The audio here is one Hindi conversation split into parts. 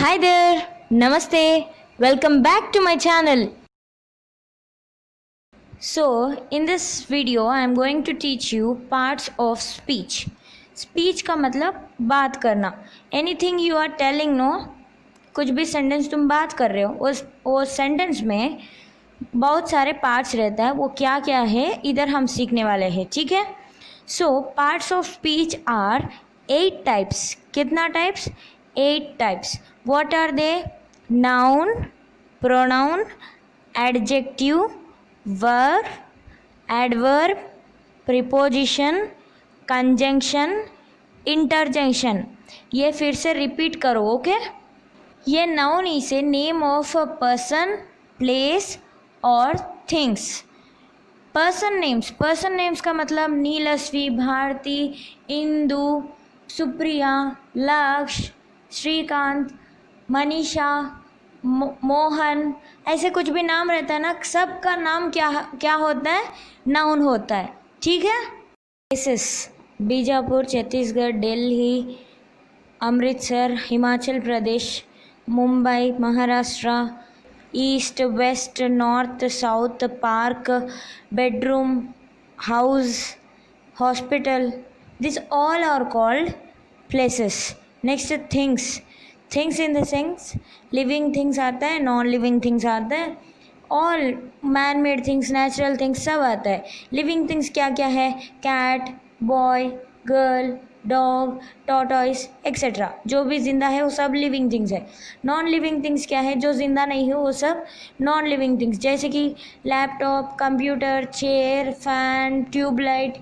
Hi there, Namaste, welcome back to my channel. So, in this video, I am going to teach you parts of speech. Speech का मतलब बात करना. Anything you are telling, no? कुछ भी सेंटेंस तुम बात कर रहे हो वो सेंटेंस में बहुत सारे पार्ट्स रहता है. वो क्या क्या है इधर हम सीखने वाले हैं. ठीक है. So parts of speech are 8 types. कितना types? 8 types. What are they? Noun, pronoun, adjective, verb, adverb, preposition, conjunction, interjection. ये फिर से रिपीट करो. ओके. ये नाउन इसे name of a person, place और थिंग्स. पर्सन नेम्स का मतलब नीलश्री, भारती, इंदु, सुप्रिया, लक्ष्य, श्रीकांत, मनीषा, मोहन, ऐसे कुछ भी नाम रहता है ना, सबका नाम क्या होता है? नाउन होता है. ठीक है. Places: Bijapur, Chhattisgarh, Delhi, Amritsar, Himachal Pradesh, Mumbai, Maharashtra, east, west, north, south, park, bedroom, house, hospital. This all are called places. Next things in the sense living things आता है, नॉन लिविंग थिंग्स आता है, all man made things, natural things सब आता है. लिविंग थिंग्स क्या क्या है? Cat, boy, girl, dog, tortoise etcetera. जो भी जिंदा है वो सब लिविंग थिंग्स है. नॉन लिविंग थिंग्स क्या है? जो जिंदा नहीं है वो सब नॉन लिविंग थिंग्स. जैसे कि laptop, computer, chair, fan, tubelight,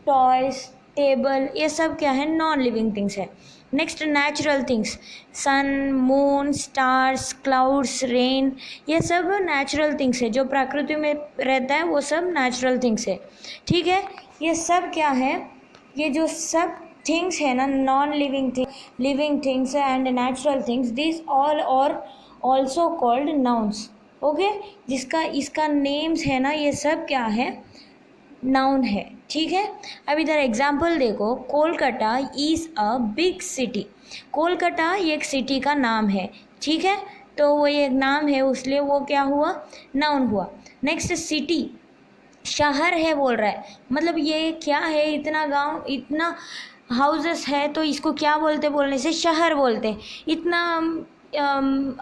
toys, table, ये सब क्या है? नॉन लिविंग थिंग्स है. Next natural things: sun, moon, stars, clouds, rain, ये सब नेचुरल थिंग्स है. जो प्रकृति में रहता है वो सब नेचुरल थिंग्स है. ठीक है. ये सब क्या है? ये जो सब थिंग्स है ना, non living things and natural things, this all और ऑल्सो कॉल्ड नाउन्स. ओके. जिसका इसका नेम्स है ना, ये सब क्या है? नाउन है. ठीक है. अब इधर एग्जाम्पल देखो. Kolkata is a big city. Kolkata ये एक सिटी का नाम है. ठीक है. तो वो ये एक नाम है, इसलिए वो क्या हुआ? नाउन हुआ. नेक्स्ट सिटी, शहर है बोल रहा है. मतलब ये क्या है? इतना गांव, इतना हाउसेस है, तो इसको क्या बोलते? बोलने से शहर बोलते. इतना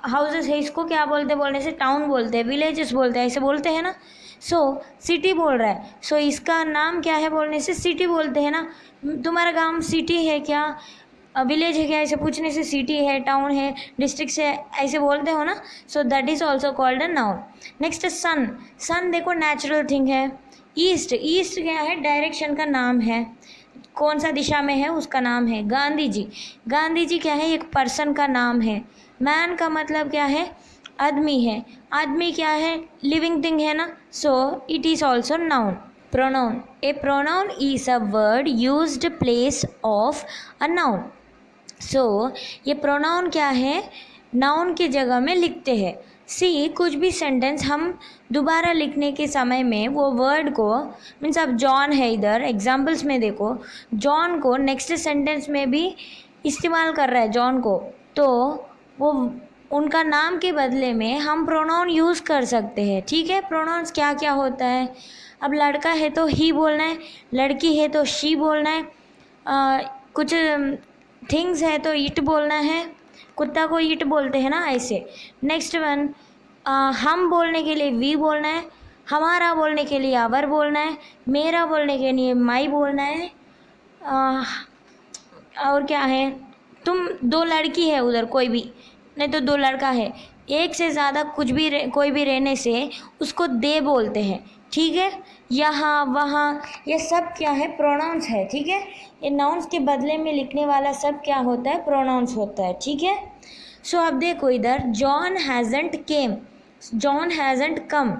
हाउसेस है, इसको क्या बोलते? बोलने से टाउन बोलते हैं, विलेजेस बोलते हैं, ऐसे बोलते हैं ना. सो सिटी बोल रहा है, सो इसका नाम क्या है? बोलने से सिटी बोलते हैं ना. तुम्हारा गांव सिटी है क्या, विलेज है क्या, ऐसे पूछने से सिटी है, टाउन है, डिस्ट्रिक्ट है, ऐसे बोलते हो ना. So that is also called a noun. Next sun देखो नेचुरल थिंग है. ईस्ट क्या है? डायरेक्शन का नाम है. कौन सा दिशा में है उसका नाम है. गांधी जी क्या है? एक पर्सन का नाम है. मैन का मतलब क्या है? आदमी है. आदमी क्या है? लिविंग थिंग है ना. So it is also noun. Pronoun: a pronoun is a word used place of a noun. So ये प्रोनाउन क्या है? नाउन की जगह में लिखते हैं. सी, कुछ भी सेंटेंस हम दोबारा लिखने के समय में वो वर्ड को, मीन्स अब जॉन है इधर एग्जाम्पल्स में देखो, जॉन को नेक्स्ट सेंटेंस में भी इस्तेमाल कर रहा है जॉन को, तो वो उनका नाम के बदले में हम प्रोनाउन यूज़ कर सकते हैं. ठीक है. प्रोनाउंस क्या क्या होता है? अब लड़का है तो ही बोलना है, लड़की है तो शी बोलना है, कुछ थिंग्स है तो इट बोलना है, कुत्ता को इट बोलते हैं ना, ऐसे. नेक्स्ट वन, हम बोलने के लिए वी बोलना है, हमारा बोलने के लिए आवर बोलना है, मेरा बोलने के लिए माई बोलना है. और क्या है? तुम दो लड़की है उधर, कोई भी नहीं तो दो लड़का है, एक से ज़्यादा कुछ भी कोई भी रहने से उसको दे बोलते हैं. ठीक है. यहाँ वहाँ ये सब क्या है? प्रोनाउंस है. ठीक है. ये नाउन्स के बदले में लिखने वाला सब क्या होता है? प्रोनाउंस होता है. ठीक है. सो अब देखो इधर, John hasn't come,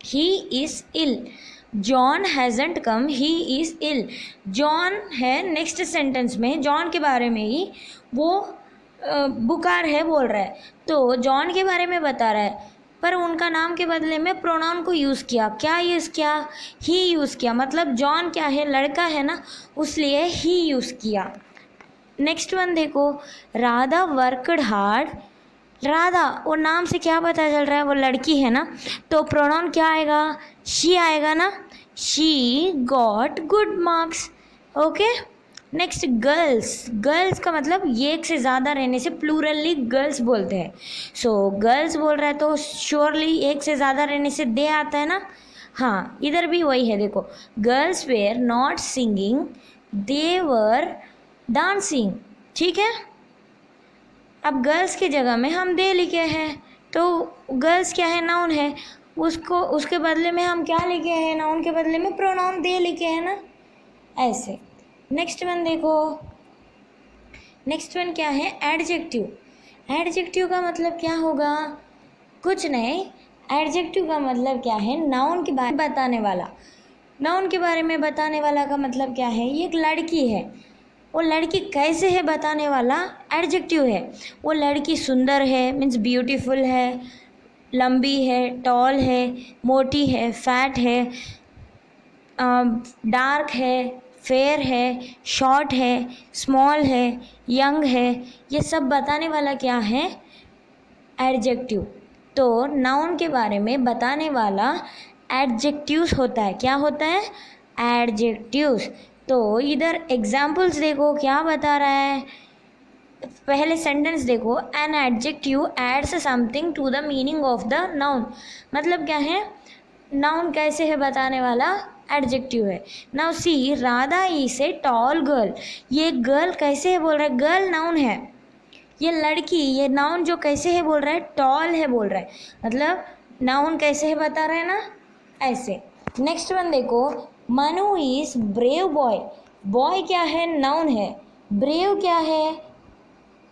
he is ill. John hasn't come, he is ill. John है नेक्स्ट सेंटेंस में, जॉन के बारे में ही वो बुखार है बोल रहा है, तो जॉन के बारे में बता रहा है, पर उनका नाम के बदले में प्रोनाउन को यूज़ किया. क्या यूज़ किया? ही यूज़ किया. मतलब जॉन क्या है? लड़का है ना, उसलिए ही यूज़ किया. नेक्स्ट वन देखो, राधा वर्कड हार्ड राधा, वो नाम से क्या पता चल रहा है वो लड़की है ना, तो प्रोनाउन क्या आएगा, शी आएगा ना, she got good marks. Okay. Next girls, girls का मतलब ये एक से ज़्यादा रहने से प्लूरली गर्ल्स बोलते हैं। सो गर्ल्स बोल रहा है तो श्योरली एक से ज़्यादा रहने से दे आता है ना। हाँ, इधर भी वही है, देखो girls were not singing, they were dancing. ठीक है। अब गर्ल्स की जगह में हम दे लिखे हैं, तो गर्ल्स क्या है, नाउन है, उसको उसके बदले में हम क्या लिखे हैं, नाउन के बदले में प्रोनाउन दे लिखे हैं ना, ऐसे। नेक्स्ट वन देखो, नेक्स्ट वन क्या है, एडजेक्टिव। एडजेक्टिव का मतलब क्या होगा, कुछ नहीं, एडजेक्टिव का मतलब क्या है, नाउन के बारे में बताने वाला। नाउन के बारे में बताने वाला का मतलब क्या है, ये एक लड़की है, वो लड़की कैसे है बताने वाला एडजेक्टिव है। वो लड़की सुंदर है मीन्स ब्यूटीफुल है, लंबी है, टॉल है, मोटी है, फैट है, डार्क है, फेयर है, शॉर्ट है, स्मॉल है, यंग है, ये सब बताने वाला क्या है, एडजेक्टिव। तो नाउन के बारे में बताने वाला एडजेक्टिव्स होता है। क्या होता है, एडजेक्टिव्स। तो इधर एग्जाम्पल्स देखो क्या बता रहा है, पहले सेंटेंस देखो, an adjective adds something to the meaning of the noun. मतलब क्या है, नाउन कैसे है बताने वाला एडजेक्टिव है। Now see, Radha is a tall girl, ये गर्ल कैसे है बोल रहा है, गर्ल नाउन है, ये लड़की, ये नाउन जो कैसे है बोल रहा है, टॉल है बोल रहा है, मतलब नाउन कैसे है बता रहा है ना, ऐसे। नेक्स्ट वन देखो, Manu is brave boy, boy क्या है, नाउन है, ब्रेव क्या है,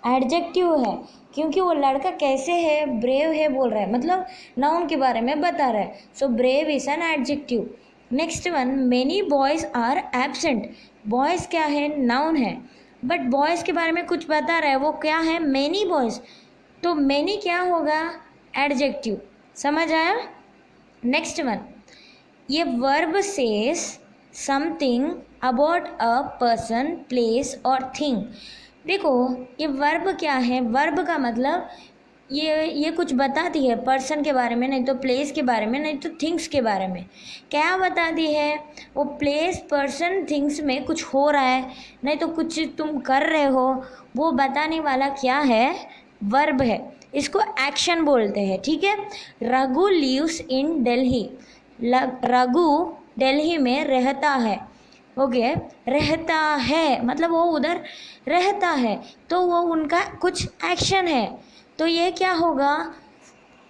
एडजेक्टिव है, क्योंकि वो लड़का कैसे है, ब्रेव है बोल रहा है, मतलब नाउन के बारे में बता रहा है। So brave is an adjective. Next one, many boys are absent, boys क्या है, नाउन है, बट बॉयज़ के बारे में कुछ बता रहा है, वो क्या है, मेनी बॉयज़, तो मेनी क्या होगा, एडजेक्टिव। समझ आया। नेक्स्ट वन, ये verb says something about a person, place और थिंग। देखो ये वर्ब क्या है, वर्ब का मतलब ये कुछ बताती है पर्सन के बारे में, नहीं तो प्लेस के बारे में, नहीं तो थिंग्स के बारे में। क्या बताती है, वो प्लेस, पर्सन, थिंग्स में कुछ हो रहा है, नहीं तो कुछ तुम कर रहे हो, वो बताने वाला क्या है, वर्ब है, इसको एक्शन बोलते हैं। ठीक है। रघु लिव्स इन दिल्ली, रघु दिल्ली में रहता है। ओके, रहता है मतलब वो उधर रहता है, तो वो उनका कुछ एक्शन है, तो ये क्या होगा,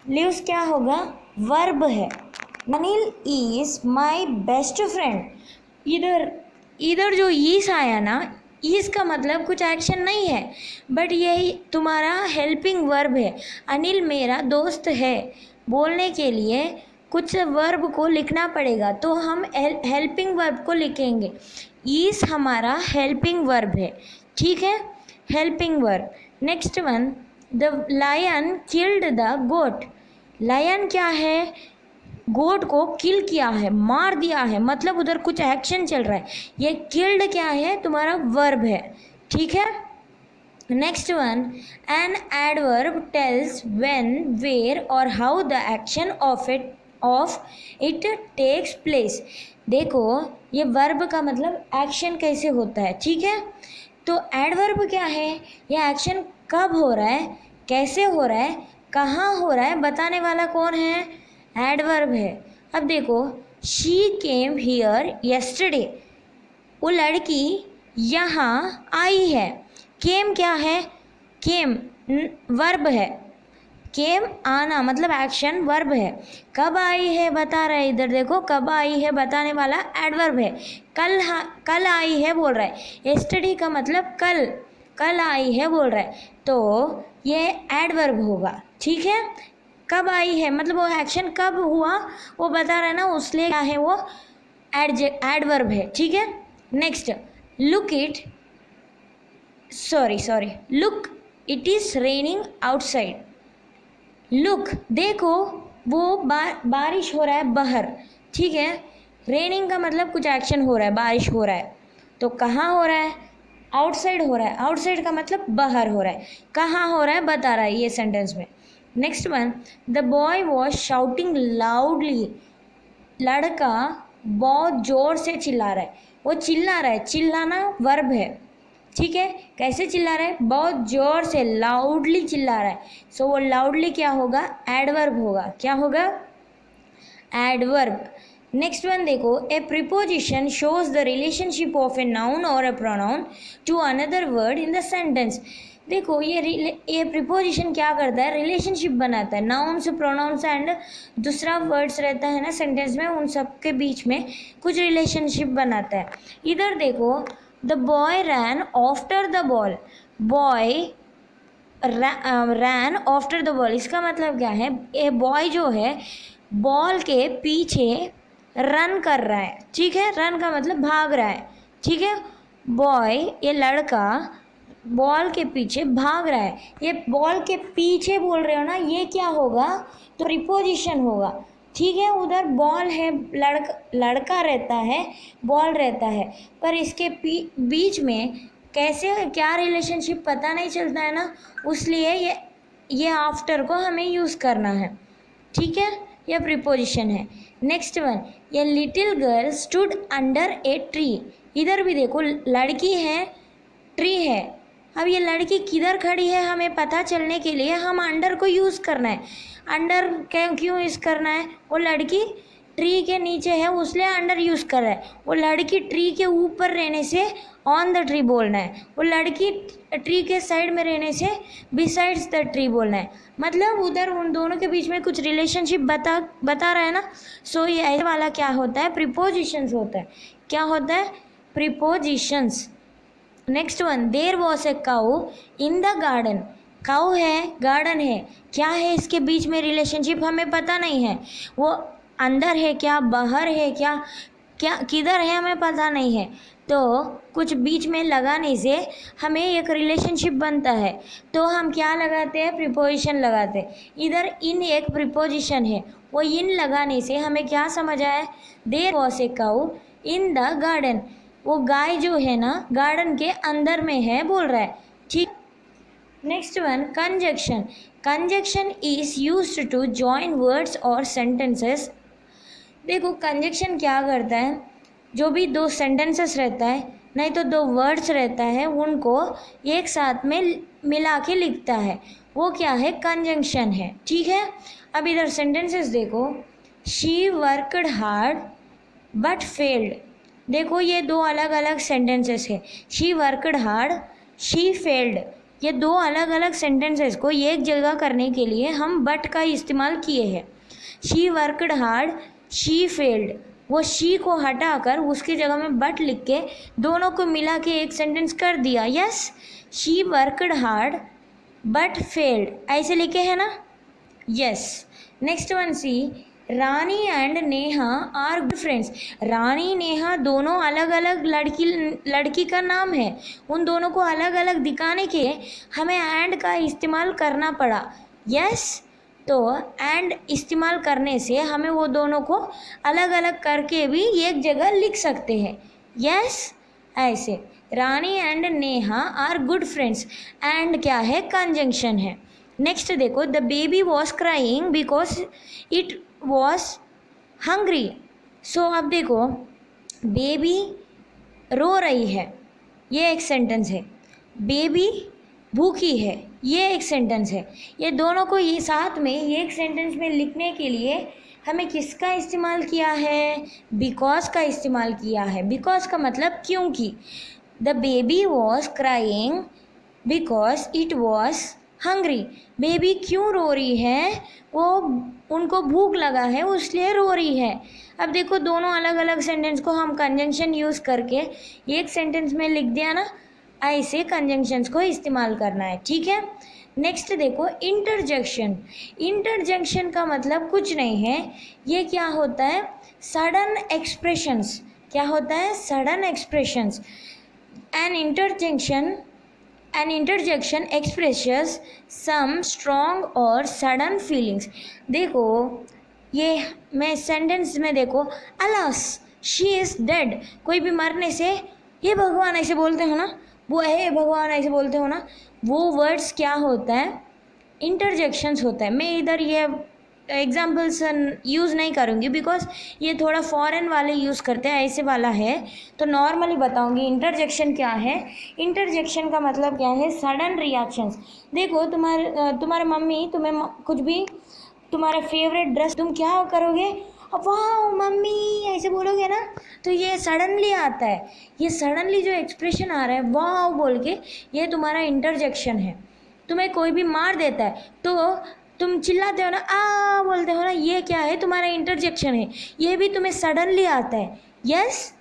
लिव्स क्या होगा, वर्ब है। Anil is my best friend, इधर इधर जो ईस आया ना, ईस का मतलब कुछ एक्शन नहीं है, बट यही तुम्हारा हेल्पिंग वर्ब है। अनिल मेरा दोस्त है, बोलने के लिए कुछ वर्ब को लिखना पड़ेगा, तो हम हेल्पिंग वर्ब को लिखेंगे। ईस हमारा हेल्पिंग वर्ब है। ठीक है, helping verb. Next one, the lion killed the goat, lion क्या है, गोट को किल किया है, मार दिया है, मतलब उधर कुछ एक्शन चल रहा है, ये किल्ड क्या है, तुम्हारा वर्ब है। ठीक है। Next one, an adverb tells when, where और how the action of it takes place. देखो ये वर्ब का मतलब एक्शन कैसे होता है। ठीक है, तो एडवर्ब क्या है, ये एक्शन कब हो रहा है, कैसे हो रहा है, कहाँ हो रहा है, बताने वाला कौन है, एडवर्ब है। अब देखो, शी केम हियर यस्टरडे, वो लड़की यहाँ आई है, केम क्या है, केम वर्ब है, केम आना मतलब एक्शन, वर्ब है। कब आई है बता रहा है, इधर देखो कब आई है बताने वाला एडवर्ब है। कल आई है बोल रहा है, यस्टरडे का मतलब कल, कल आई है बोल रहा है, तो ये एडवर्ब होगा। ठीक है, कब आई है मतलब वो एक्शन कब हुआ वो बता रहा है ना, उसलिए क्या है वो एडवर्ब है। ठीक है। Next, look it sorry look it is raining outside, look देखो वो बारिश हो रहा है बाहर। ठीक है, रेनिंग का मतलब कुछ एक्शन हो रहा है, बारिश हो रहा है, तो कहाँ हो रहा है, आउटसाइड हो रहा है, आउटसाइड का मतलब बाहर हो रहा है, कहाँ हो रहा है बता रहा है ये सेंटेंस में। Next one, the boy was shouting loudly, लड़का बहुत जोर से चिल्ला रहा है, वो चिल्ला रहा है, चिल्लाना वर्ब है, ठीक है। कैसे चिल्ला रहा है, बहुत जोर से, लाउडली चिल्ला रहा है, सो वो लाउडली क्या होगा, एडवर्ब होगा, क्या होगा, एडवर्ब। नेक्स्ट वन देखो, a preposition shows the relationship of a noun और a pronoun to another word in the sentence. देखो ये प्रीपोजिशन क्या करता है, रिलेशनशिप बनाता है नाउन से, प्रोनाउन से, एंड दूसरा वर्ड्स रहता है ना सेंटेंस में, उन सब के बीच में कुछ रिलेशनशिप बनाता है। इधर देखो, the boy rain after the ball, boy rain after the ball, इसका मतलब क्या है, ए बॉय जो है बॉल के पीछे रन कर रहा है, ठीक है, रन का मतलब भाग रहा है, ठीक है। बॉय, ये लड़का बॉल के पीछे भाग रहा है, ये बॉल के पीछे बोल रहे हो ना, ये क्या होगा, तो प्रीपोजिशन होगा, ठीक है। उधर बॉल है, लड़का रहता है, बॉल रहता है, पर इसके बीच में कैसे क्या रिलेशनशिप पता नहीं चलता है ना, इसलिए ये आफ्टर को हमें यूज़ करना है, ठीक है, यह प्रीपोजिशन है। नेक्स्ट वन, ये little girl stood under a tree, इधर भी देखो लड़की है, ट्री है, अब ये लड़की किधर खड़ी है हमें पता चलने के लिए हम अंडर को यूज़ करना है। अंडर क्यों यूज़ करना है, वो लड़की ट्री के नीचे है उसलिए अंडर यूज़ कर रहा है, वो लड़की ट्री के ऊपर रहने से ऑन द ट्री बोलना है, वो लड़की ट्री के साइड में रहने से बिसाइड्स द ट्री बोलना है, मतलब उधर उन दोनों के बीच में कुछ रिलेशनशिप बता रहा है ना, सो ये ऐसे वाला क्या होता है, प्रीपोजिशंस होता है, क्या होता है, prepositions. Next one, there was a cow in the garden, cow है, गार्डन है, क्या है इसके बीच में रिलेशनशिप हमें पता नहीं है, वो अंदर है क्या, बाहर है क्या, क्या किधर है हमें पता नहीं है, तो कुछ बीच में लगाने से हमें एक रिलेशनशिप बनता है, तो हम क्या लगाते हैं, प्रीपोजिशन लगाते हैं। इधर इन एक प्रीपोजिशन है, वो इन लगाने से हमें क्या समझ आया, there was a cow in the garden, वो गाय जो है ना गार्डन के अंदर में है बोल रहा है, ठीक। Next one, conjunction, conjunction is used to join words और सेंटेंसेस। देखो कंजक्शन क्या करता है, जो भी दो सेंटेंसेस रहता है नहीं तो दो वर्ड्स रहता है, उनको एक साथ में मिला के लिखता है, वो क्या है, कंजंक्शन है, ठीक है। अब इधर सेंटेंसेस देखो, she worked hard but failed, देखो ये दो अलग अलग सेंटेंसेस है, she worked hard, she failed, ये दो अलग अलग सेंटेंसेस को एक जगह करने के लिए हम बट का इस्तेमाल किए हैं। She worked hard, she failed, वो शी को हटाकर उसकी जगह में बट लिख के दोनों को मिला के एक सेंटेंस कर दिया, yes, she worked hard but failed, ऐसे लिखे हैं ना, yes. Next one, see Rani and Neha are good friends, Rani Neha दोनों अलग अलग लड़की का नाम है, उन दोनों को अलग अलग दिखाने के हमें एंड का इस्तेमाल करना पड़ा, यस। तो एंड इस्तेमाल करने से हमें वो दोनों को अलग अलग करके भी एक जगह लिख सकते हैं, यस, ऐसे Rani and Neha are good friends, and क्या है, कंजंक्शन है। नेक्स्ट देखो, the baby was crying because it was hungry, so अब देखो बेबी रो रही है, ये एक सेंटेंस है, बेबी भूखी है, ये एक सेंटेंस है, ये दोनों को ये साथ में एक सेंटेंस में लिखने के लिए हमें किसका इस्तेमाल किया है, बिकॉज का इस्तेमाल किया है, बिकॉज का मतलब क्योंकि, the baby was crying because it was hungry, baby क्यों रो रही है, वो उनको भूख लगा है इसलिए रो रही है। अब देखो दोनों अलग अलग सेंटेंस को हम कंजंक्शन यूज़ करके एक सेंटेंस में लिख दिया ना, ऐसे कंजंक्शंस को इस्तेमाल करना है, ठीक है। नेक्स्ट देखो, इंटरजेक्शन, इंटरजेक्शन का मतलब कुछ नहीं है, ये क्या होता है, सडन एक्सप्रेशंस, क्या होता है, sudden expressions, An interjection expresses some strong or sudden feelings। देखो ये मैं सेंटेंस में देखो, अलास शी इज़ डेड, कोई भी मरने से ये भगवान ऐसे बोलते हो ना, वो हे भगवान ऐसे बोलते हो ना, वो वर्ड्स क्या होता है, इंटरजेक्शंस होता है। मैं इधर ये एग्जाम्पल्स यूज़ नहीं करूँगी बिकॉज ये थोड़ा फॉरेन वाले यूज़ करते हैं, ऐसे वाला है तो नॉर्मली बताऊँगी इंटरजेक्शन क्या है। इंटरजेक्शन का मतलब क्या है, सडन रिएक्शंस। देखो तुम्हारे मम्मी तुम्हें कुछ भी, तुम्हारा फेवरेट ड्रेस, तुम क्या करोगे, वाह मम्मी ऐसे बोलोगे ना, तो ये सडनली आता है। ये सडनली जो एक्सप्रेशन आ रहा है वाह बोल के, ये तुम्हारा इंटरजेक्शन है। तुम्हें कोई भी मार देता है तो तुम चिल्लाते हो ना, आ बोलते हो ना, ये क्या है, तुम्हारा इंटरजेक्शन है। ये भी तुम्हें सडनली आता है। यस।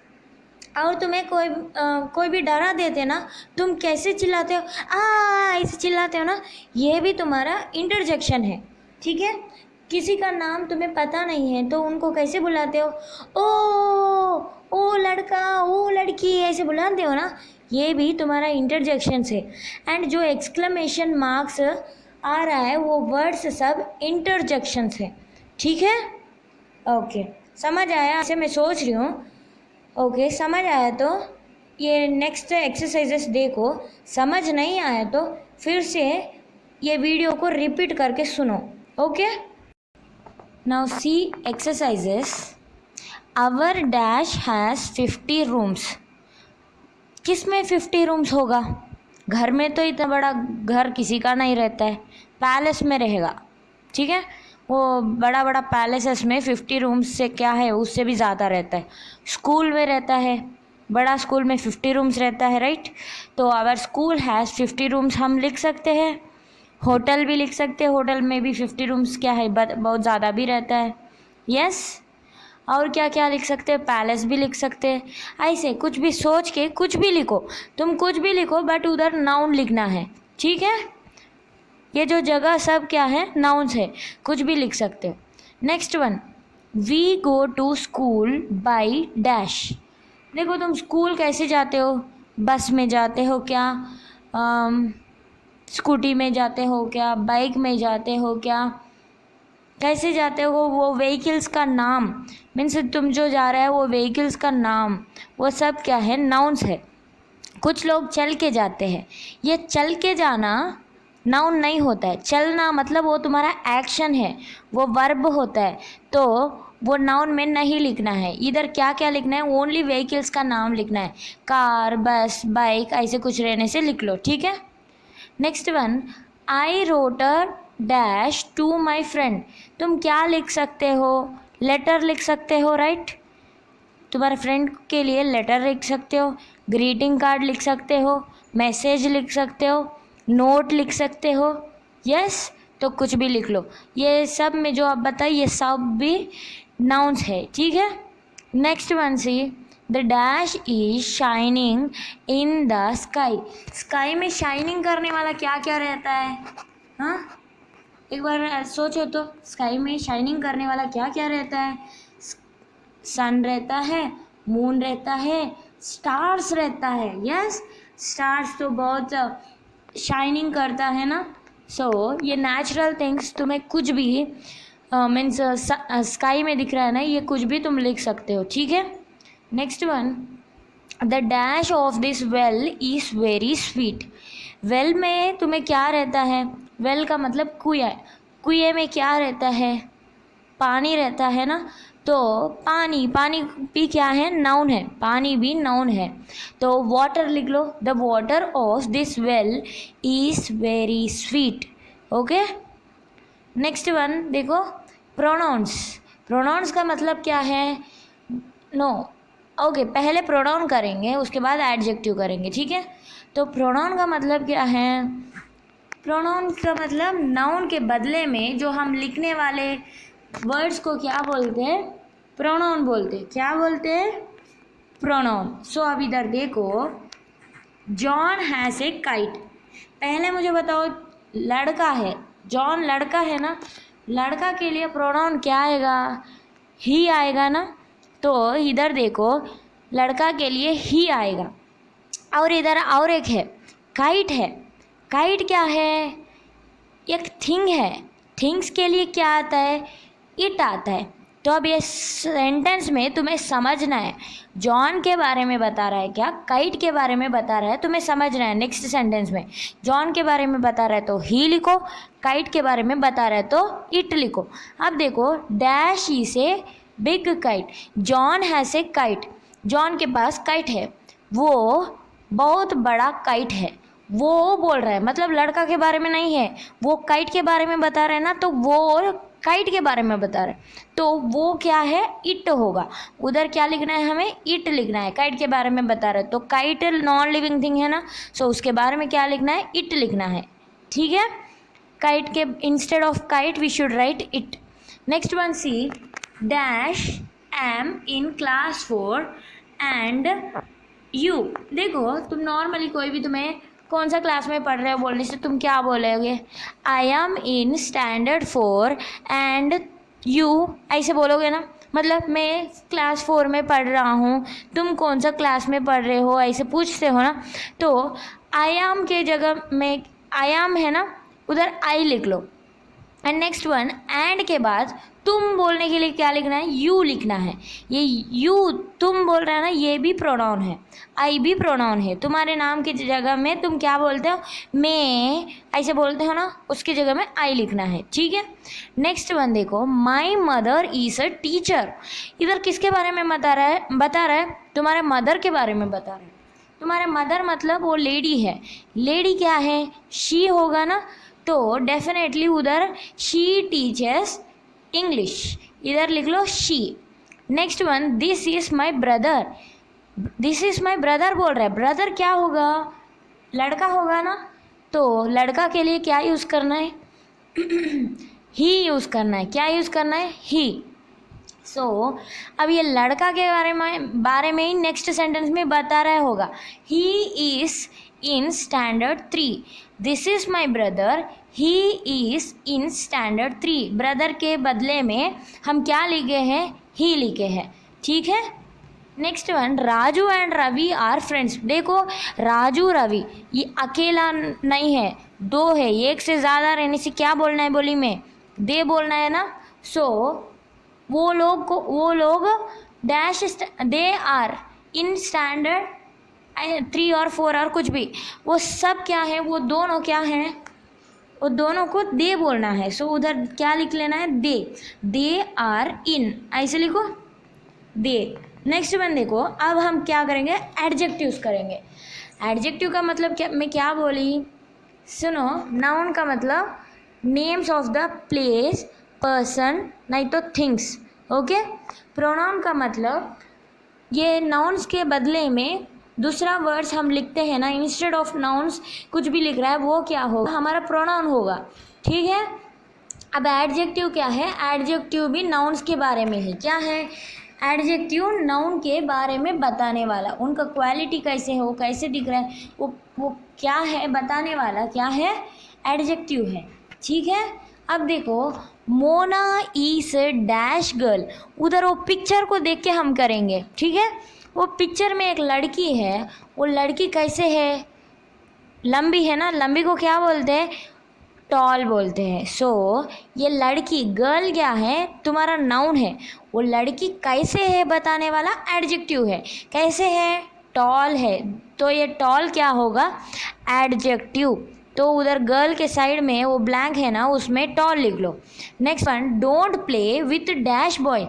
और तुम्हें कोई भी डरा देते ना, तुम कैसे चिल्लाते हो, आ ऐसे चिल्लाते हो ना, ये भी तुम्हारा इंटरजेक्शन है। ठीक है। किसी का नाम तुम्हें पता नहीं है तो उनको कैसे बुलाते हो, ओ लड़का, ओ लड़की ऐसे बुलाते हो ना, ये भी तुम्हारा इंटरजेक्शन है। एंड जो एक्सक्लेमेशन मार्क्स आ रहा है वो वर्ड्स सब इंटरजेक्शन है। ठीक है। ओके, समझ आया? ऐसे मैं सोच रही हूँ। ओके, समझ आया तो ये नेक्स्ट एक्सरसाइजेस देखो, समझ नहीं आया तो फिर से ये वीडियो को रिपीट करके सुनो। Okay, now see exercises. Our dash has 50 rooms. किस में 50 रूम्स होगा? घर में तो इतना बड़ा घर किसी का नहीं रहता है, पैलेस में रहेगा। ठीक है, वो बड़ा बड़ा पैलेसेस में 50 रूम्स से क्या है, उससे भी ज़्यादा रहता है। स्कूल में रहता है, बड़ा स्कूल में 50 रूम्स रहता है, राइट। तो आवर स्कूल हैज़ 50 रूम्स हम लिख सकते हैं। होटल भी लिख सकते हैं, होटल में भी 50 रूम्स क्या है, बहुत ज़्यादा भी रहता है। यस। और क्या क्या लिख सकते हैं, पैलेस भी लिख सकते हैं। ऐसे कुछ भी सोच के कुछ भी लिखो, तुम कुछ भी लिखो बट उधर नाउन लिखना है। ठीक है, ये जो जगह सब क्या है, नाउन्स है, कुछ भी लिख सकते हो। Next one, we go to school by dash. देखो तुम स्कूल कैसे जाते हो, बस में जाते हो क्या, स्कूटी में जाते हो क्या, बाइक में जाते हो क्या, कैसे जाते हो, वो व्हीकल्स का नाम, मीन्स तुम जो जा रहा है वो व्हीकल्स का नाम, वो सब क्या है, नाउन्स है। कुछ लोग चल के जाते हैं, ये चल के जाना नाउन नहीं होता है। चलना मतलब वो तुम्हारा एक्शन है, वो वर्ब होता है, तो वो नाउन में नहीं लिखना है। इधर क्या क्या लिखना है, ओनली व्हीकल्स का नाम लिखना है, कार, बस, बाइक, ऐसे कुछ रहने से लिख लो। ठीक है। Next one, I wrote a dash to my friend. तुम क्या लिख सकते हो, लेटर लिख सकते हो, राइट। तुम्हारे फ्रेंड के लिए लेटर लिख सकते हो, ग्रीटिंग कार्ड लिख सकते हो, मैसेज लिख सकते हो, नोट लिख सकते हो। यस, तो कुछ भी लिख लो। ये सब में जो आप बताए ये सब भी नाउन्स है। ठीक है। Next one see, the dash is shining in the sky. Sky में शाइनिंग करने वाला क्या क्या रहता है, हाँ एक बार सोचो तो, स्काई में शाइनिंग करने वाला क्या क्या रहता है, सन रहता है, मून रहता है, स्टार्स रहता है। यस, स्टार्स तो बहुत शाइनिंग करता है ना। सो ये नेचुरल थिंग्स तुम्हें कुछ भी मीन्स स्काई में दिख रहा है ना, ये कुछ भी तुम लिख सकते हो। ठीक है। Next one, the dash of this well is very sweet. Well में तुम्हें क्या रहता है, वेल का मतलब कुएं, कुएं में क्या रहता है, पानी रहता है ना। तो पानी, पानी भी क्या है, नाउन है, पानी भी नाउन है। तो वाटर लिख लो, the water of this well is very sweet. Okay. Next one देखो, प्रोनाउंस। प्रोनाउंस का मतलब क्या है, नो ओके, पहले प्रोनाउन करेंगे उसके बाद एडजेक्टिव करेंगे। ठीक है। तो प्रोनाउन का मतलब क्या है, प्रोनाउन का मतलब नाउन के बदले में जो हम लिखने वाले वर्ड्स को क्या बोलते हैं, प्रोनाउन बोलते हैं। क्या बोलते हैं, प्रोनाउन। सो अब इधर देखो, जॉन हैज़ ए काइट। पहले मुझे बताओ, लड़का है, जॉन लड़का है ना, लड़का के लिए प्रोनाउन क्या आएगा, ही आएगा ना। तो इधर देखो, लड़का के लिए ही आएगा। और इधर और एक है, काइट है। काइट क्या है, एक थिंग है, थिंग्स के लिए क्या आता है, इट आता है। तो अब ये सेंटेंस में तुम्हें समझना है जॉन के बारे में बता रहा है क्या, काइट के बारे में बता रहा है, तुम्हें समझना है। नेक्स्ट सेंटेंस में जॉन के बारे में बता रहा है तो ही लिखो, काइट के बारे में बता रहा है तो इट लिखो। अब देखो, dash is a big kite, John has a kite, John के पास काइट है, वो बहुत बड़ा काइट है। वो बोल रहा है मतलब लड़का के बारे में नहीं है, वो काइट के बारे में बता रहे हैं ना, तो वो काइट के बारे में बता रहे हैं तो वो क्या है, इट होगा। उधर क्या लिखना है, हमें इट लिखना है। काइट के बारे में बता रहे हैं तो काइट नॉन लिविंग थिंग है ना, सो उसके बारे में क्या लिखना है, इट लिखना है। ठीक है, काइट के instead of kite we should write it. Next one see, dash am in class 4 and you. देखो, तुम नॉर्मली कोई भी तुम्हें कौन सा क्लास में पढ़ रहे हो बोलने से तुम क्या बोलोगे, I am in standard 4 and you, ऐसे बोलोगे ना। मतलब मैं क्लास 4 में पढ़ रहा हूँ, तुम कौन सा क्लास में पढ़ रहे हो, ऐसे पूछते हो ना। तो आई एम के जगह में आई एम है ना, उधर आई लिख लो। एंड नेक्स्ट वन, एंड के बाद तुम बोलने के लिए क्या लिखना है, यू लिखना है। ये यू तुम बोल रहे हो ना, ये भी प्रोनाउन है, आई भी प्रोनाउन है। तुम्हारे नाम की जगह में तुम क्या बोलते हो, मैं ऐसे बोलते हो ना, उसकी जगह में आई लिखना है। ठीक है, नेक्स्ट वन देखो, my mother is a teacher. इधर किसके बारे में बता रहा है तुम्हारे मदर के बारे में बता रहा है। तुम्हारे मदर मतलब वो लेडी है, लेडी क्या है, शी होगा ना, तो डेफिनेटली उधर शी टीचर्स इंग्लिश, इधर लिख लो she. Next one, this is my brother, this is my brother बोल रहा है, ब्रदर क्या होगा, लड़का होगा ना, तो लड़का के लिए क्या यूज़ करना है ही यूज़ करना है। क्या यूज़ करना है, ही। सो अब ये लड़का के बारे में ही नेक्स्ट सेंटेंस में बता रहा होगा, he is in standard 3, this is my brother, he is in standard 3। Brother के बदले में हम क्या लिखे हैं, ही लिखे हैं। ठीक है, next one, Raju and Ravi are friends. देखो, राजू रवि ये अकेला नहीं है, दो है, एक से ज़्यादा रहने से क्या बोलना है, बोली में दे बोलना है ना। सो वो लोग dash they are in standard 3 और 4 और कुछ भी, वो सब क्या है, वो दोनों क्या हैं, वो दोनों को दे बोलना है। सो उधर क्या लिख लेना है, दे आर इन, ऐसे लिखो दे। नेक्स्ट वन देखो, अब हम क्या करेंगे, एडजेक्टिव्स करेंगे। एडजेक्टिव का मतलब क्या, मैं क्या बोली, सुनो। नाउन का मतलब names of the place, person, नहीं तो थिंग्स। ओके, प्रोनाउन का मतलब ये नाउन्स के बदले में दूसरा वर्ड्स हम लिखते हैं ना, इंस्टेड ऑफ नाउन्स कुछ भी लिख रहा है, वो क्या होगा, हमारा प्रोनाउन होगा। ठीक है, अब एडजेक्टिव क्या है, एडजेक्टिव भी नाउन्स के बारे में है। क्या है एडजेक्टिव, नाउन के बारे में बताने वाला, उनका क्वालिटी कैसे है, वो कैसे दिख रहा है, वो क्या है बताने वाला, क्या है, एडजेक्टिव है। ठीक है, अब देखो, मोना इज डैश गर्ल, उधर वो पिक्चर को देख के हम करेंगे। ठीक है, वो पिक्चर में एक लड़की है, वो लड़की कैसे है, लंबी है ना, लंबी को क्या बोलते हैं, टॉल बोलते हैं। सो ये लड़की, गर्ल क्या है, तुम्हारा नाउन है, वो लड़की कैसे है बताने वाला एडजेक्टिव है। कैसे है, टॉल है, तो ये टॉल क्या होगा, एडजेक्टिव। तो उधर गर्ल के साइड में वो ब्लैंक है ना, उसमें टॉल लिख लो। Next one, don't play with dash boy,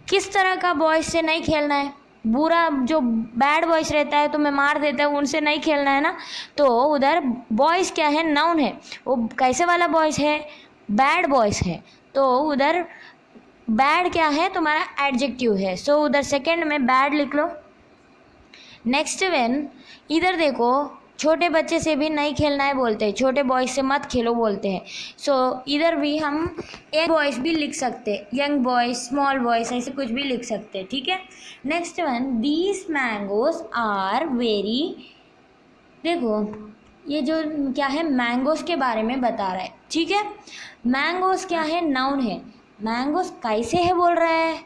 किस तरह का बॉयज से नहीं खेलना है, बुरा जो बैड बॉयज रहता है तुम्हें मार देता है, उनसे नहीं खेलना है ना। तो उधर बॉयज़ क्या है, नाउन है, वो कैसे वाला बॉयज़ है, बैड बॉयज़ है, तो उधर बैड क्या है, तुम्हारा एडजेक्टिव है। सो उधर सेकंड में बैड लिख लो। नेक्स्ट वन, इधर देखो, छोटे बच्चे से भी नहीं खेलना है बोलते हैं, छोटे बॉयज़ से मत खेलो बोलते हैं। सो इधर भी हम एक बॉयज़ भी लिख सकते हैं, यंग बॉयज़, स्मॉल बॉयज़, ऐसे कुछ भी लिख सकते हैं। ठीक है, next one, these mangoes are very, देखो ये जो क्या है, मैंगोज के बारे में बता रहा है। ठीक है, मैंगोज क्या है, नाउन है, मैंगोज कैसे है बोल रहा है,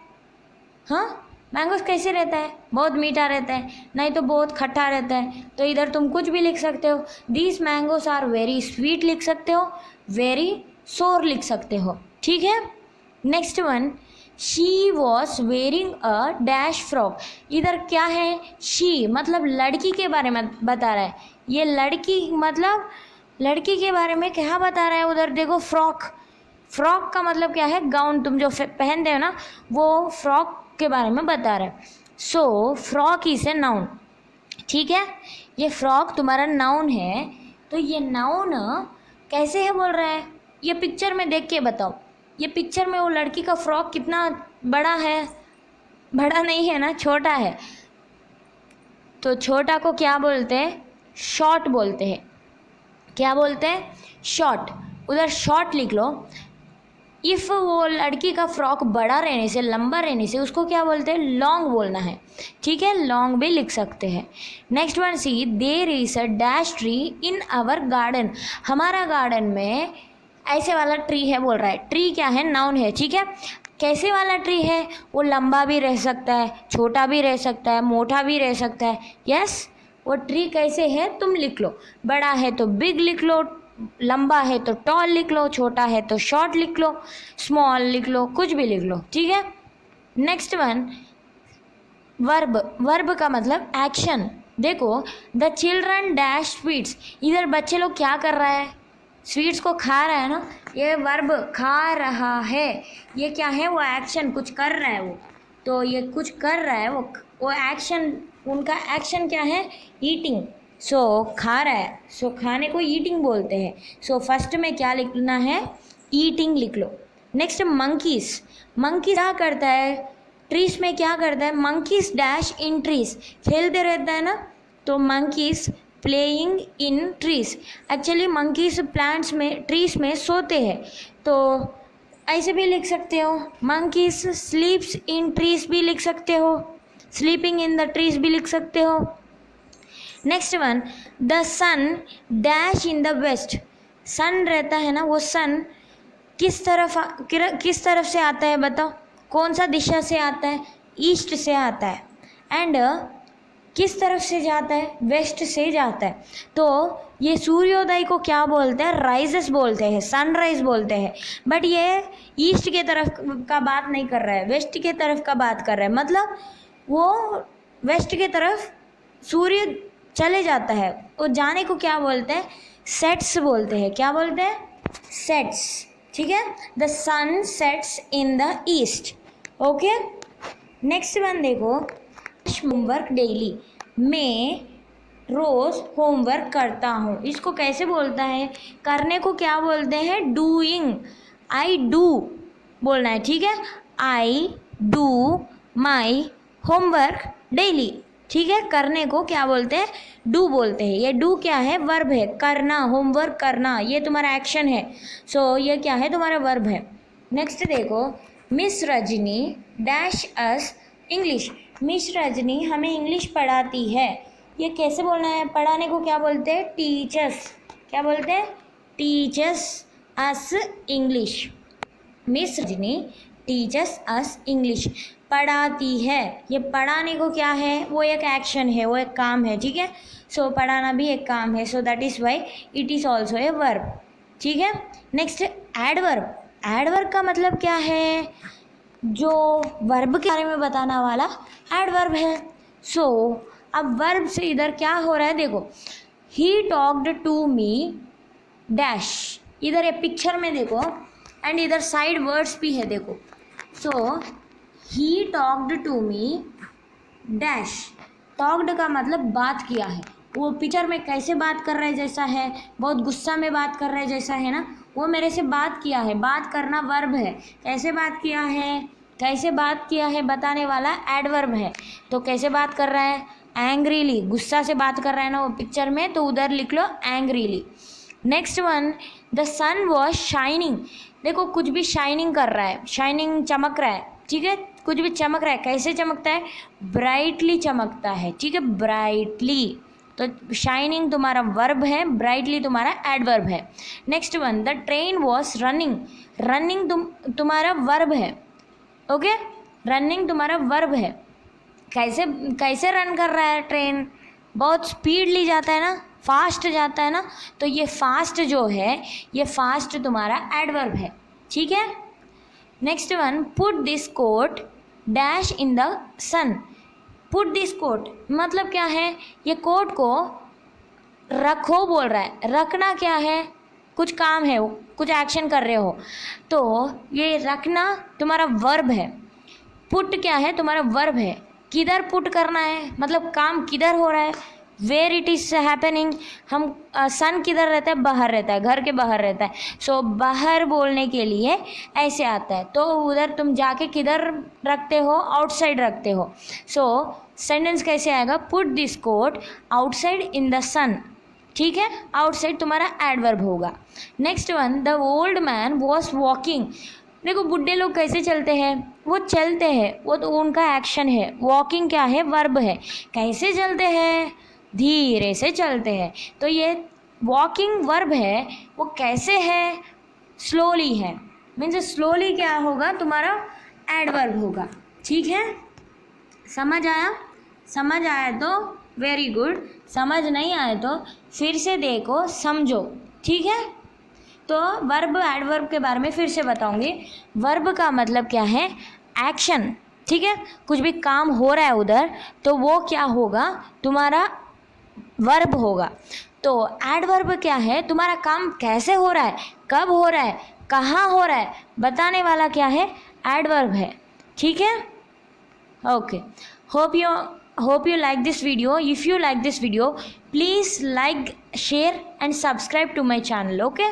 हाँ, मैंगोज कैसे रहता है, बहुत मीठा रहता है, नहीं तो बहुत खट्टा रहता है, तो इधर तुम कुछ भी लिख सकते हो। These mangoes are very sweet लिख सकते हो, वेरी सोर लिख सकते हो। ठीक है, next one, she was wearing a dash frock. इधर क्या है, शी मतलब लड़की के बारे में बता रहा है। ये लड़की मतलब लड़की के बारे में क्या बता रहा है उधर देखो, फ्रॉक। फ्रॉक का मतलब क्या है, गाउन, तुम जो पहनते हो ना, वो फ्रॉक के बारे में बता रहा है। सो फ्रॉक इज ए नाउन, ठीक है। ये फ्रॉक तुम्हारा नाउन है। तो ये नाउन कैसे है बोल रहा है, ये पिक्चर में देख के बताओ। ये पिक्चर में वो लड़की का फ्रॉक कितना बड़ा है, बड़ा नहीं है ना, छोटा है। तो छोटा को क्या बोलते हैं, शॉर्ट बोलते हैं। क्या बोलते हैं, शॉर्ट। उधर शॉर्ट लिख लो। इफ़ वो लड़की का फ्रॉक बड़ा रहने से, लंबा रहने से, उसको क्या बोलते हैं, लॉन्ग बोलना है, ठीक है। लॉन्ग भी लिख सकते हैं। Next one see, there is a dash tree in our garden. हमारा गार्डन में ऐसे वाला ट्री है बोल रहा है। ट्री क्या है, नाउन है, ठीक है। कैसे वाला ट्री है, वो लंबा भी रह सकता है, छोटा भी रह सकता है, मोटा भी रह सकता है। यस, वो ट्री कैसे है तुम लिख लो। बड़ा है तो बिग लिख लो, लंबा है तो टॉल लिख लो, छोटा है तो शॉर्ट लिख लो, स्मॉल लिख लो, कुछ भी लिख लो, ठीक है। Next one, verb. वर्ब का मतलब एक्शन। देखो, द चिल्ड्रन डैश स्वीट्स। इधर बच्चे लोग क्या कर रहा है, स्वीट्स को खा रहा है ना। ये वर्ब खा रहा है, ये क्या है, वो एक्शन, कुछ कर रहा है वो। तो ये कुछ कर रहा है वो एक्शन, उनका एक्शन क्या है, ईटिंग। सो खा रहा है, सो खाने को ईटिंग बोलते हैं। सो फर्स्ट में क्या लिखना है, ईटिंग लिख लो। Next, monkeys. मंकी क्या करता है, ट्रीज में क्या करता है, मंकीज डैश इन ट्रीज, खेलते रहता है ना। तो monkeys playing in trees. Actually monkeys plants में, ट्रीज में सोते हैं। तो ऐसे भी लिख सकते हो, मंकीज स्लीप्स इन ट्रीज भी लिख सकते हो, स्लीपिंग इन द ट्रीज भी लिख सकते हो। Next one, the sun dash in the west. Sun रहता है ना, वो सन किस तरफ से आता है बताओ, कौन सा दिशा से आता है, ईस्ट से आता है। एंड किस तरफ से जाता है, वेस्ट से जाता है। तो ये सूर्योदय को क्या बोलते हैं, राइजेस बोलते हैं, सनराइज बोलते हैं। बट ये ईस्ट के तरफ का बात नहीं कर रहा है, वेस्ट के तरफ का बात कर रहा है। मतलब वो वेस्ट के तरफ सूर्य चले जाता है, वो जाने को क्या बोलते हैं, सेट्स बोलते हैं। क्या बोलते हैं, सेट्स, ठीक है। The sun sets in the east, okay. Next one देखो, होमवर्क डेली। मैं रोज़ होमवर्क करता हूँ। इसको कैसे बोलता है, करने को क्या बोलते हैं, डूइंग। आई डू बोलना है, ठीक है। I do my homework daily, ठीक है। करने को क्या बोलते हैं, डू बोलते हैं। ये डू क्या है, वर्ब है, करना, होमवर्क करना, ये तुम्हारा एक्शन है। सो ये क्या है, तुम्हारा वर्ब है। नेक्स्ट देखो, मिस रजनी डैश अस इंग्लिश। मिस रजनी हमें इंग्लिश पढ़ाती है। ये कैसे बोलना है, पढ़ाने को क्या बोलते हैं, टीचर्स। क्या बोलते हैं, टीचर्स अस इंग्लिश। मिस रजनी टीचर्स अस इंग्लिश, पढ़ाती है। ये पढ़ाने को क्या है, वो एक एक्शन है, वो एक काम है, ठीक है। सो पढ़ाना भी एक काम है, so that is why it is also a verb, ठीक है। Next, adverb. एडवर्ब का मतलब क्या है, जो वर्ब के बारे में बताना वाला एडवर्ब है। सो अब वर्ब से इधर क्या हो रहा है देखो, he talked to me dash. इधर ये पिक्चर में देखो, एंड इधर साइड वर्ड्स भी है देखो। So he talked to me dash. Talked का मतलब बात किया है। वो पिक्चर में कैसे बात कर रहा है जैसा है, बहुत गुस्सा में बात कर रहा है जैसा है ना, वो मेरे से बात किया है। बात करना वर्ब है। कैसे बात किया है, कैसे बात किया है बताने वाला एडवर्ब है। तो कैसे बात कर रहा है, एंग्रीली, गुस्सा से बात कर रहा है ना वो पिक्चर में, तो उधर लिख लो angrily. Next one, the sun was shining. देखो कुछ भी शाइनिंग कर रहा है, शाइनिंग चमक रहा है, ठीक है। कुछ भी चमक रहा है, कैसे चमकता है, ब्राइटली चमकता है, ठीक है, ब्राइटली। तो शाइनिंग तुम्हारा वर्ब है, ब्राइटली तुम्हारा एडवर्ब है। Next one, the train was running. Running तुम्हारा वर्ब है, ओके। रनिंग तुम्हारा वर्ब है। कैसे कैसे रन कर रहा है ट्रेन, बहुत स्पीडली जाता है ना, फास्ट जाता है ना। तो ये फास्ट जो है, ये फास्ट तुम्हारा एडवर्ब है, ठीक है। Next one, put this coat dash in the sun. Put this coat मतलब क्या है, ये कोट को रखो बोल रहा है। रखना क्या है, कुछ काम है, कुछ एक्शन कर रहे हो, तो ये रखना तुम्हारा वर्ब है। पुट क्या है, तुम्हारा वर्ब है। किधर पुट करना है, मतलब काम किधर हो रहा है, वेयर इट इज़ हैपनिंग। हम सन किधर रहता है, बाहर रहता है, घर के बाहर रहता है। सो बाहर बोलने के लिए ऐसे आता है, तो उधर तुम जाके किधर रखते हो, आउटसाइड रखते हो। सो सेंटेंस कैसे आएगा, put this coat outside in the sun. ठीक है, आउटसाइड तुम्हारा एडवर्ब होगा। Next one, the old man was walking. देखो बुढ़े लोग कैसे चलते हैं, वो चलते हैं, वो तो उनका एक्शन है। वॉकिंग क्या है, वर्ब है। कैसे चलते हैं, धीरे से चलते हैं। तो ये वॉकिंग वर्ब है, वो कैसे है, स्लोली है। मीन्स स्लोली क्या होगा, तुम्हारा एडवर्ब होगा। ठीक है, समझ आया? समझ आया तो वेरी गुड, समझ नहीं आए तो फिर से देखो, समझो। ठीक है, तो वर्ब एडवर्ब के बारे में फिर से बताऊंगी। वर्ब का मतलब क्या है, एक्शन। ठीक है, कुछ भी काम हो रहा है उधर, तो वो क्या होगा, तुम्हारा वर्ब होगा। तो एडवर्ब क्या है, तुम्हारा काम कैसे हो रहा है, कब हो रहा है, कहाँ हो रहा है, बताने वाला क्या है, एडवर्ब है। ठीक है, okay. Hope you like this video. If you like this video, please like, share and subscribe to my channel. Okay.